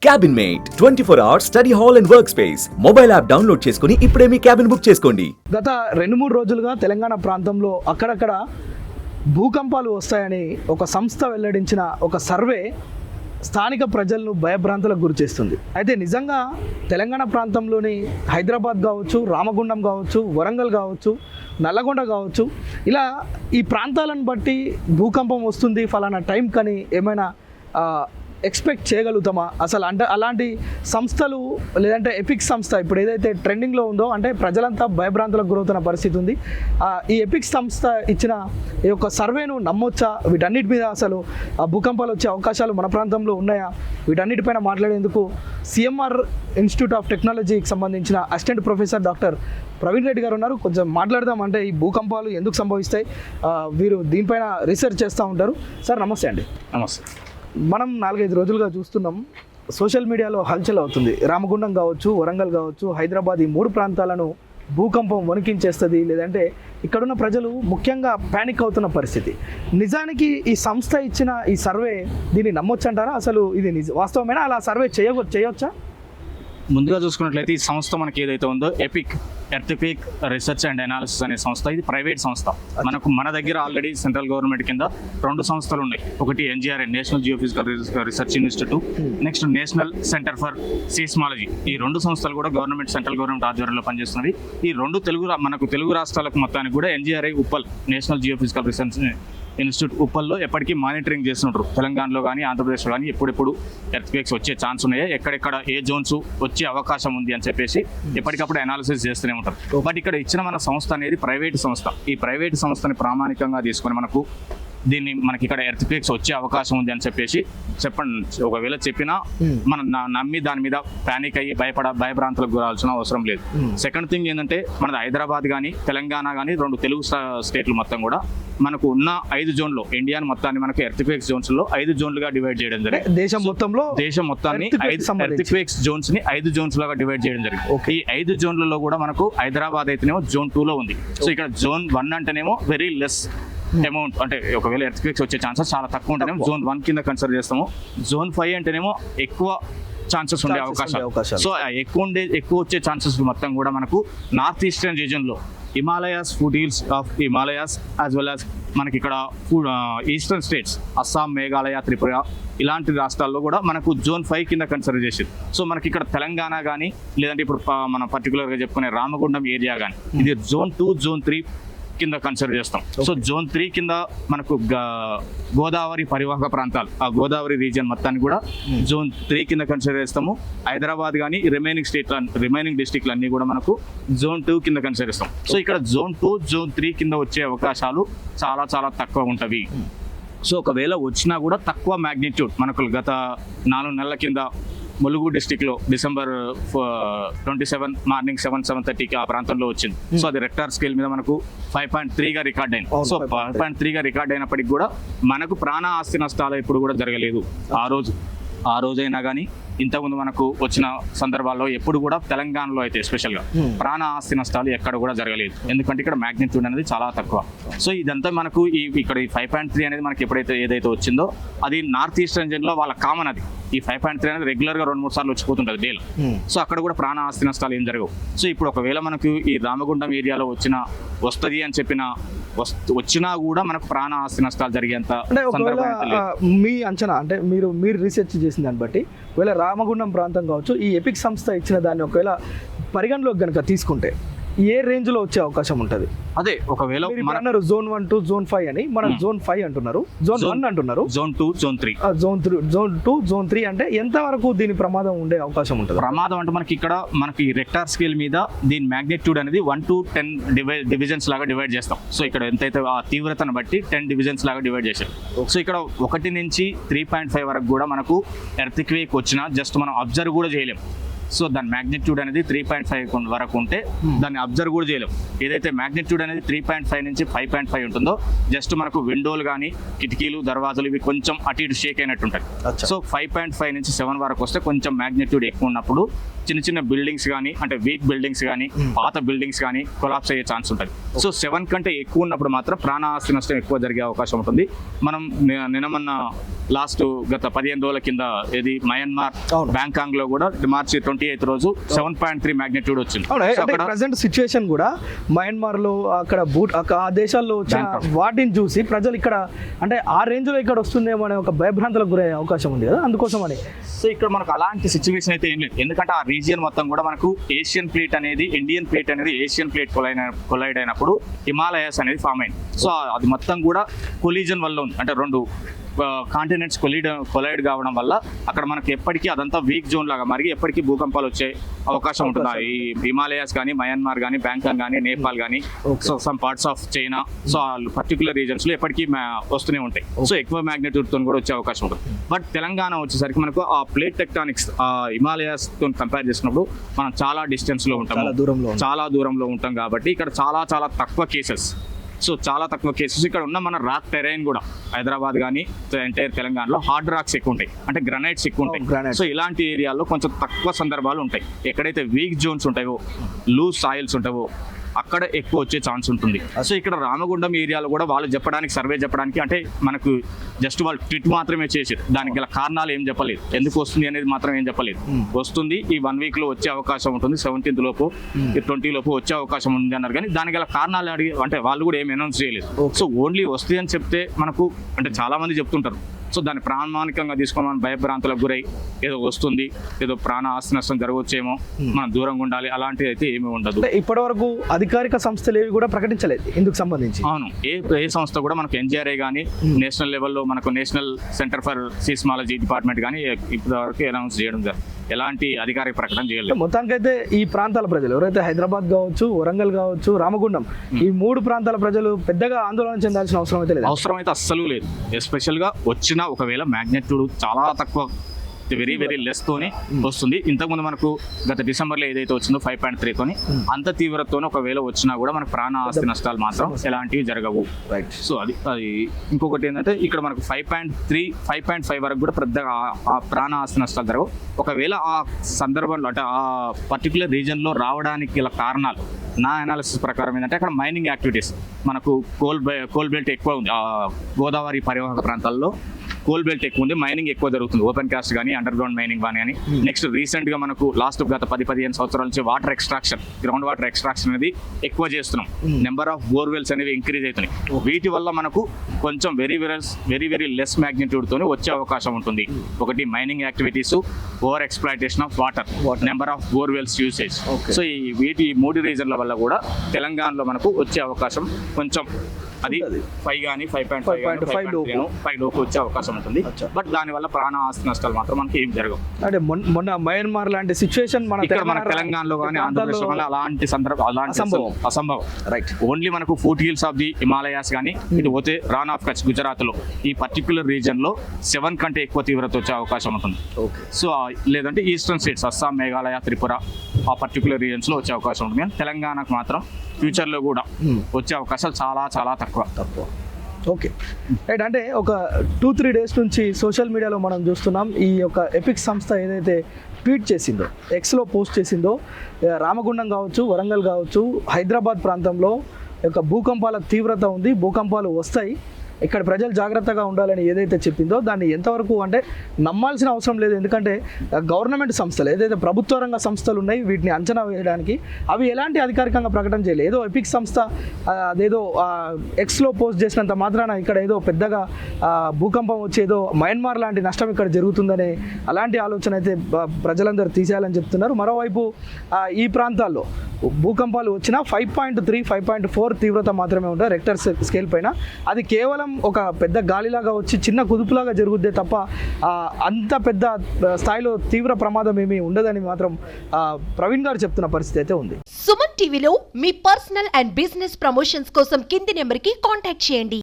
Cabin mate 24 hours study hall and work space mobile app download చేసుకుని ఇప్పుడే మీ cabin book చేసుకోండి. గత 2-3 రోజులుగా తెలంగాణ ప్రాంతంలో అక్కడక్కడ భూకంపాలు వస్తాయని ఒక సంస్థ వెల్లడించిన ఒక సర్వే స్థానిక ప్రజలను భయభ్రాంతులకు గురిచేస్తుంది. అయితే నిజంగా తెలంగాణ ప్రాంతంలోని హైదరాబాద్ కావచ్చు, రామగుండం కావచ్చు, వరంగల్ కావచ్చు, నల్లగొండ కావచ్చు, ఇలా ఈ ప్రాంతాలను బట్టి భూకంపం వస్తుంది ఫలానా టైం కానీ ఏమైనా ఎక్స్పెక్ట్ చేయగలుగుతామా అసలు? అంటే అలాంటి సంస్థలు లేదంటే ఎపిక్ సంస్థ ఇప్పుడు ఏదైతే ట్రెండింగ్లో ఉందో, అంటే ప్రజలంతా భయభ్రాంతులకు గురవుతున్న పరిస్థితి ఉంది. ఈ ఎపిక్ సంస్థ ఇచ్చిన ఈ యొక్క సర్వేను నమ్మొచ్చా? వీటన్నిటి మీద అసలు భూకంపాలు వచ్చే అవకాశాలు మన ప్రాంతంలో ఉన్నాయా? వీటన్నిటిపైన మాట్లాడేందుకు సిఎంఆర్ ఇన్స్టిట్యూట్ ఆఫ్ టెక్నాలజీకి సంబంధించిన assistant professor doctor Praveen Reddy గారు ఉన్నారు. కొంచెం మాట్లాడదాం. అంటే ఈ భూకంపాలు ఎందుకు సంభవిస్తాయి, వీరు దీనిపైన రీసెర్చ్ చేస్తూ ఉంటారు. సార్ నమస్తే అండి. నమస్తే. మనం 4-5 రోజులుగా చూస్తున్నాం, సోషల్ మీడియాలో హల్చల్ అవుతుంది. రామగుండం కావచ్చు, వరంగల్ కావచ్చు, హైదరాబాద్, ఈ 3 ప్రాంతాలను భూకంపం వణికించేస్తుంది, లేదంటే ఇక్కడున్న ప్రజలు ముఖ్యంగా ప్యానిక్ అవుతున్న పరిస్థితి. నిజానికి ఈ సంస్థ ఇచ్చిన ఈ సర్వే దీన్ని నమ్మొచ్చంటారా? అసలు ఇది వాస్తవమేనా? అలా సర్వే చేయవచ్చా? ముందుగా చూసుకున్నట్లయితే ఈ సంస్థ మనకి ఏదైతే ఉందో epic earthquake research and analysis అనే సంస్థ, ఇది ప్రైవేట్ సంస్థ. మన దగ్గర ఆల్రెడీ సెంట్రల్ గవర్నమెంట్ కింద 2 సంస్థలు ఉన్నాయి. ఒకటి NGRI, national geophysical research institute, next national centre for seismology. ఈ 2 సంస్థలు కూడా గవర్నమెంట్, సెంట్రల్ గవర్నమెంట్ ఆధ్వర్యంలో పనిచేస్తున్నవి. ఈ 2 మనకు తెలుగు రాష్ట్రాలకు మొత్తానికి కూడా NGRI Uppal, national geophysical research institute ఉప్పల్లో ఎప్పటికీ మానిటరింగ్ చేస్తుంటారు. తెలంగాణలో కానీ ఆంధ్రప్రదేశ్లో కానీ ఎప్పుడెప్పుడు ఎర్త్క్వేక్స్ వచ్చే ఛాన్స్ ఉన్నాయా, ఎక్కడెక్కడ ఏ జోన్స్ వచ్చే అవకాశం ఉంది అని చెప్పేసి ఎప్పటికప్పుడు అనాలిసిస్ చేస్తూనే ఉంటారు. బట్ ఇక్కడ ఇచ్చిన మన సంస్థ అనేది ప్రైవేట్ సంస్థ. ఈ ప్రైవేట్ సంస్థని ప్రామాణికంగా తీసుకొని మనకి ఇక్కడ ఎర్త్క్వేక్స్ వచ్చే అవకాశం ఉంది అని చెప్పేసి ఒకవేళ చెప్పినా మనం నమ్మి దాని మీద ప్యానిక్ అయ్యి భయభ్రాంతులకు గురాల్సిన అవసరం లేదు. సెకండ్ థింగ్ ఏంటంటే మనది హైదరాబాద్ కానీ తెలంగాణ కానీ 2 తెలుగు స్టేట్లు మొత్తం కూడా మనకు ఉన్న 5 జోన్లో, ఇండియాని మొత్తాన్ని మనకు ఎర్త్క్వేక్స్ జోన్స్ లో 5 జోన్లుగా డివైడ్ చేయడం జరిగింది. దేశం మొత్తాన్ని ఎర్త్క్వేక్స్ జోన్స్ ని 5 జోన్స్ లాగా డివైడ్ చేయడం జరిగింది. ఈ 5 జోన్లలో కూడా మనకు హైదరాబాద్ అయితేనేమో జోన్ 2 లో ఉంది. సో ఇక్కడ జోన్ 1 అంటేనేమో వెరీ లెస్ అమౌంట్, అంటే ఒకవేళ ఎర్త్క్వేక్స్ వచ్చే ఛాన్సెస్ చాలా తక్కువ ఉంటేనేమో జోన్ 1 కింద కన్సిడర్ చేస్తాము. జోన్ 5 అంటేనేమో ఎక్కువ ఛాన్సెస్ ఉండే అవకాశాలు. సో ఎక్కువ వచ్చే ఛాన్సెస్ మొత్తం కూడా మనకు నార్త్ ఈస్టర్న్ రీజియన్ లో Himalayas, foot hills of Himalayas, as well as మనకి ఇక్కడ ఈస్టర్న్ స్టేట్స్ అస్సాం, మేఘాలయ, త్రిపుర ఇలాంటి రాష్ట్రాల్లో కూడా మనకు జోన్ 5 కింద కన్సిడర్ చేసేది. సో మనకి ఇక్కడ తెలంగాణ కానీ లేదంటే ఇప్పుడు మనం పర్టికులర్గా చెప్పుకునే రామగుండం ఏరియా కానీ ఇది జోన్ 2, జోన్ 3 కింద కన్సిడర్ చేస్తాం. సో జోన్ 3 కింద మనకు గోదావరి పరివాహక ప్రాంతాలు, ఆ గోదావరి రీజియన్ మొత్తాన్ని కూడా జోన్ 3 కింద కన్సిడర్ చేస్తాము. హైదరాబాద్ కానీ రిమైనింగ్ డిస్ట్రిక్ట్లు అన్ని కూడా మనకు జోన్ 2 కింద కన్సిడర్ చేస్తాం. సో ఇక్కడ జోన్ 2, జోన్ 3 కింద వచ్చే అవకాశాలు చాలా చాలా తక్కువ ఉంటవి. సో ఒకవేళ వచ్చినా కూడా తక్కువ మ్యాగ్నిట్యూడ్. మనకు గత 4 నెలల కింద ములుగు డిస్టిక్లో December 27 మార్నింగ్ 7:30కి ఆ ప్రాంతంలో వచ్చింది. సో అది రెక్టార్ స్కేల్ మీద మనకు 5.3గా రికార్డ్ అయింది. సో 5.3గా రికార్డ్ అయినప్పటికీ కూడా మనకు ప్రాణ ఆస్తి నష్టాలు ఇప్పుడు కూడా జరగలేదు. ఆ రోజైనా కానీ ఇంతకుముందు మనకు వచ్చిన సందర్భాల్లో ఎప్పుడు కూడా తెలంగాణలో అయితే ఎస్పెషల్గా ప్రాణ ఆస్తి నష్టాలు ఎక్కడ కూడా జరగలేదు. ఎందుకంటే ఇక్కడ మ్యాగ్నిట్యూడ్ అనేది చాలా తక్కువ. సో ఇదంతా మనకు ఇక్కడ ఈ 5.3 అనేది మనకి ఏదైతే వచ్చిందో అది నార్త్ ఈస్టర్న్ రీజియన్లో వాళ్ళ కామన్. అది ఈ 5.3 అనేది రెగ్యులర్గా 2-3 సార్లు వచ్చిపోతుంటుంది డేలో. సో అక్కడ కూడా ప్రాణ ఆస్తి నష్టాలు ఏం జరగవు. సో ఇప్పుడు ఒకవేళ మనకు ఈ రామగుండం ఏరియాలో వస్తుంది అని వచ్చినా కూడా మనకు ప్రాణ ఆస్తి నష్టాలు జరిగేంత మీ అంచనా, అంటే మీరు రీసెర్చ్ చేసిన దాన్ని బట్టి ఒకవేళ రామగుండం ప్రాంతం కావచ్చు, ఈ ఎపిక్ సంస్థ ఇచ్చిన దాన్ని ఒకవేళ పరిగణలోకి కనుక తీసుకుంటే ఏ రేంజ్ లో వచ్చే అవకాశం ఉంటుంది? అదే ఒకవేళ జోన్ 1 to జోన్ 5 అని, మనం జోన్ 5 అంటున్నారు, జోన్ 1 అంటున్నారు, జోన్ 2, జోన్ 3, జోన్ 2, జోన్ 3 అంటే ఎంత వరకు దీని ప్రమాదం ఉండే అవకాశం ఉంటుంది? ప్రమాదం అంటే మనకి రెక్టార్ స్కేల్ మీద దీని మ్యాగ్నిట్యూడ్ అనేది 1 to 10 డివిజన్స్ లాగా డివైడ్ చేస్తాం. సో ఇక్కడ ఎంతైతే ఆ తీవ్రతను బట్టి 10 డివిజన్స్ లాగా డివైడ్ చేశారు. సో ఇక్కడ 1 నుంచి 3.5 వరకు కూడా మనకు ఎర్త్క్వేక్ వచ్చినా జస్ట్ మనం అబ్జర్వ్ కూడా చేయలేం. సో దాని మ్యాగ్నిట్యూడ్ అనేది 3.5 వరకు ఉంటే దాన్ని అబ్జర్వ్ కూడా చేయలేం. ఏదైతే మ్యాగ్నిట్యూడ్ అనేది 3.5 నుంచి 5.5 ఉంటుందో జస్ట్ మనకు విండోలు కానీ కిటికీలు దర్వాజాలు ఇవి కొంచెం అటు ఇటు షేక్ అయినట్టు ఉంటాయి. సో 5.5 నుంచి 7 వరకు వస్తే కొంచెం మ్యాగ్నిట్యూడ్ ఎక్కువ ఉన్నప్పుడు చిన్న చిన్న బిల్డింగ్స్ కానీ అంటే వీక్ బిల్డింగ్స్ కానీ పాత బిల్డింగ్స్ కానీ కొలాప్స్ అయ్యే ఛాన్స్ ఉంటుంది. సో 7 కంటే ఎక్కువ ఉన్నప్పుడు మాత్రం ప్రాణాస్తి నష్టం ఎక్కువ జరిగే అవకాశం ఉంటుంది. మనం నిన్న లాస్ట్ గత 15 రోజుల కింద ఇది మయన్మార్ బ్యాంకాంగ్ లో కూడా మార్చి 28 రోజు 7.3 మ్యాగ్నిట్యూడ్ వచ్చింది. ప్రెసెంట్ సిచ్యువేషన్ కూడా మయన్మార్ లో అక్కడ ఆ దేశాల్లో వచ్చిన వాటిని చూసి ప్రజలు ఇక్కడ అంటే ఆ రేంజ్ లో ఇక్కడ వస్తుందేమో అనే ఒక భయభ్రాంతులకు గురయ్యే అవకాశం ఉంది కదా, అందుకోసం అని. సో ఇక్కడ మనకు అలాంటి సిచ్యువేషన్ అయితే ఏం లేదు. ఎందుకంటే ఆ రీజియన్ మొత్తం కూడా మనకు ఏషియన్ ప్లేట్ అనేది ఇండియన్ ప్లేట్ అనేది ఏషియన్ ప్లేట్ కొలైడ్ అయినప్పుడు హిమాలయాస్ అనేది ఫామ్ అయింది. సో అది మొత్తం కూడా కొలీజన్ వల్ల ఉంది. అంటే రెండు కాంటినెంట్స్ కొలైడ్ కావడం వల్ల అక్కడ మనకి ఎప్పటికీ అదంతా వీక్ జోన్ లాగా మరి ఎప్పటికీ భూకంపాలు వచ్చే అవకాశం ఉంటుంది. ఈ హిమాలయాస్ కానీ మయన్మార్ కానీ బ్యాంకాక్ కానీ నేపాల్ కానీ so some parts of China so particular reasons లో ఎప్పటికీ వస్తూనే ఉంటాయి. సో ఎక్కువ మ్యాగ్నిట్యూడ్ తో కూడా వచ్చే అవకాశం ఉంటుంది. బట్ తెలంగాణ వచ్చేసరికి మనకు ఆ ప్లేట్ టెక్టానిక్స్ హిమాలయాస్ తో కంపేర్ చేసినప్పుడు మనం చాలా డిస్టెన్స్ లో ఉంటాం, చాలా దూరంలో ఉంటాం కాబట్టి ఇక్కడ చాలా చాలా తక్కువ కేసెస్. సో చాలా తక్కువ కేసెస్ ఇక్కడ ఉన్న మన రాక్ టెరైన్ కూడా హైదరాబాద్ కానీ ఎంటైర్ తెలంగాణలో హార్డ్ రాక్స్ ఎక్కువ ఉంటాయి, అంటే గ్రనైట్స్ ఎక్కువ ఉంటాయి. సో ఇలాంటి ఏరియాల్లో కొంచెం తక్కువ సందర్భాలు ఉంటాయి. ఎక్కడైతే వీక్ జోన్స్ ఉంటాయో లూజ్ సాయిల్స్ ఉంటాయో అక్కడ ఎక్కువ వచ్చే ఛాన్స్ ఉంటుంది. సో ఇక్కడ రామగుండం ఏరియాలో కూడా వాళ్ళు సర్వే చెప్పడానికి అంటే మనకు జస్ట్ వాళ్ళు ట్విట్ మాత్రమే చేసారు. దానికి గల కారణాలు ఏం చెప్పలేదు, ఎందుకు వస్తుంది అనేది మాత్రం ఏం చెప్పలేదు. వస్తుంది ఈ 1 వీక్ లో వచ్చే అవకాశం ఉంటుంది, 17th లోపు 20 లోపు వచ్చే అవకాశం ఉంది అన్నారు. కానీ దానికి గల కారణాలు అడిగి అంటే వాళ్ళు కూడా ఏం అనౌన్స్ చేయలేదు. సో ఓన్లీ వస్తుంది అని చెప్తే మనకు అంటే చాలా మంది చెప్తుంటారు. సో దాన్ని ప్రామాణికంగా తీసుకొని మనం భయభ్రాంతులకు గురై ఏదో వస్తుంది ఏదో ప్రాణ ఆస్తి నష్టం జరగవచ్చేమో మనం దూరంగా ఉండాలి అలాంటిది అయితే ఏమీ ఉండదు. ఇప్పటి వరకు అధికారిక సంస్థలు ఏవి కూడా ప్రకటించలేదు ఇందుకు సంబంధించి. అవును, ఏ సంస్థ కూడా మనకు ఎన్జిఆర్ఐ కానీ నేషనల్ లెవెల్లో మనకు national centre for seismology department కానీ ఇప్పటి వరకు అనౌన్స్ చేయడం జరిగింది. ఎలాంటి అధికారిక ప్రకటన చేయలేదు. మొత్తానికైతే ఈ ప్రాంతాల ప్రజలు ఎవరైతే హైదరాబాద్ కావచ్చు, వరంగల్ కావచ్చు, రామగుండం ఈ 3 ప్రాంతాల ప్రజలు పెద్దగా ఆందోళన చెందాల్సిన అవసరం అయితే లేదు. అవసరం అయితే అస్సలు లేదు. ఎస్పెషల్ గా వచ్చిన ఒకవేళ మ్యాగ్నిట్యూడ్ చాలా తక్కువ వెరీ వెరీ లెస్ తోనే వస్తుంది. ఇంతకుముందు మనకు గత డిసెంబర్లో ఏదైతే వచ్చిందో 5.3 తోని అంత తీవ్రతతో ఒకవేళ వచ్చినా కూడా మనకు ప్రాణ ఆస్తి నష్టాలు మాత్రం ఎలాంటివి జరగవు. రైట్. సో అది ఇంకొకటి ఏంటంటే ఇక్కడ మనకు 5.3, 5.5 వరకు కూడా పెద్దగా ఆ ప్రాణ ఆస్తి నష్టాలు జరగవు. ఒకవేళ ఆ సందర్భంలో అంటే ఆ పర్టికులర్ రీజన్లో రావడానికి గల కారణాలు నా అనాలిసిస్ ప్రకారం ఏంటంటే అక్కడ మైనింగ్ యాక్టివిటీస్ మనకు కోల్ బెల్ట్ ఎక్కువ ఉంది. గోదావరి పరివాహక ప్రాంతాల్లో కోల్ బెల్ట్ ఎక్కువ ఉంది, మైనింగ్ ఎక్కువ జరుగుతుంది, ఓపెన్ కాస్ట్ కానీ అండర్ గ్రౌండ్ మైనింగ్ కానీ. నెక్స్ట్ రీసెంట్ గా మనకు లాస్ట్ గత 10-15 సంవత్సరాల నుంచి water extraction, ground water extraction అనేది ఎక్కువ చేస్తున్నాం. నెంబర్ ఆఫ్ బోర్వెల్స్ అనేవి ఇంక్రీజ్ అవుతున్నాయి. వీటి వల్ల మనకు కొంచెం వెరీ వెరీ లెస్ మ్యాగ్నిట్యూడ్ తోనే వచ్చే అవకాశం ఉంటుంది. ఒకటి mining activities, over exploitation of water, number of borewells usage. So ఈ 3 రీజన్ల వల్ల కూడా తెలంగాణలో మనకు వచ్చే అవకాశం కొంచెం అది 5 కానీ 5.5 లోపు వచ్చే అవకాశం ఉంటుంది. బట్ దాని వల్ల ప్రాణ ఆస్తి నష్టాలు మాత్రం మనకి ఏం జరగవు. అంటే మొన్న మయన్మార్ లాంటి సిచ్యువేషన్ మన తెలంగాణలో కానీ ఆంధ్రప్రదేశ్ వల్ల అలాంటి అసంభవం. రైట్. ఓన్లీ మనకు foot hills of the Himalayas కానీ ఇటు పోతే రాన్ ఆఫ్ కచ్ గుజరాత్ లో ఈ పర్టికులర్ రీజన్ లో 7 కంటే ఎక్కువ తీవ్రత వచ్చే అవకాశం ఉంటుంది. సో లేదంటే ఈస్టర్న్ స్టేట్స్ అస్సాం, మేఘాలయ, త్రిపుర ఆ పర్టికులర్ రీజన్స్ లో వచ్చే అవకాశం ఉంటుంది. కానీ తెలంగాణకు మాత్రం ఫ్యూచర్ లో కూడా వచ్చే అవకాశాలు చాలా చాలా తక్కువ. Okay right. అంటే ఒక 2-3 డేస్ నుంచి సోషల్ మీడియాలో మనం చూస్తున్నాం ఈ యొక్క ఎపిక్ సంస్థ ఏదైతే ట్వీట్ చేసిందో, ఎక్స్లో పోస్ట్ చేసిందో, రామగుండం కావచ్చు, వరంగల్ కావచ్చు, హైదరాబాద్ ప్రాంతంలో యొక్క భూకంపాల తీవ్రత ఉంది, భూకంపాలు వస్తాయి, ఇక్కడ ప్రజలు జాగ్రత్తగా ఉండాలని ఏదైతే చెప్పిందో దాన్ని ఎంతవరకు అంటే నమ్మాల్సిన అవసరం లేదు. ఎందుకంటే గవర్నమెంట్ సంస్థలు ఏదైతే ప్రభుత్వ రంగ సంస్థలు ఉన్నాయి వీటిని అంచనా వేయడానికి అవి ఎలాంటి అధికారికంగా ప్రకటన చేయలేదు. ఏదో ఎపిక్ సంస్థ అదేదో ఎక్స్లో పోస్ట్ చేసినంత మాత్రాన ఇక్కడ ఏదో పెద్దగా భూకంపం వచ్చి ఏదో మయన్మార్ లాంటి నష్టం ఇక్కడ జరుగుతుందనే అలాంటి ఆలోచన అయితే ప్రజలందరూ తీసేయాలని చెప్తున్నారు. మరోవైపు ఈ ప్రాంతాల్లో భూకంపాలు వచ్చినా 5.3, 5.4 తీవ్రత మాత్రమే ఉంటుంది రెక్టర్ స్కేల్ పైన. అది కేవలం ఒక పెద్ద గాలిలాగా వచ్చి చిన్న కుదుపులాగా జరుగుద్దే తప్ప అంత పెద్ద స్థాయిలో తీవ్ర ప్రమాదం ఏమీ ఉండదని మాత్రం ప్రవీణ్ గారు చెప్తున్న పరిస్థితి అయితే ఉంది. సుమన్ టీవీలో మీ పర్సనల్ అండ్ బిజినెస్ ప్రమోషన్స్ కోసం కింది నెంబర్కి కాంటాక్ట్ చేయండి.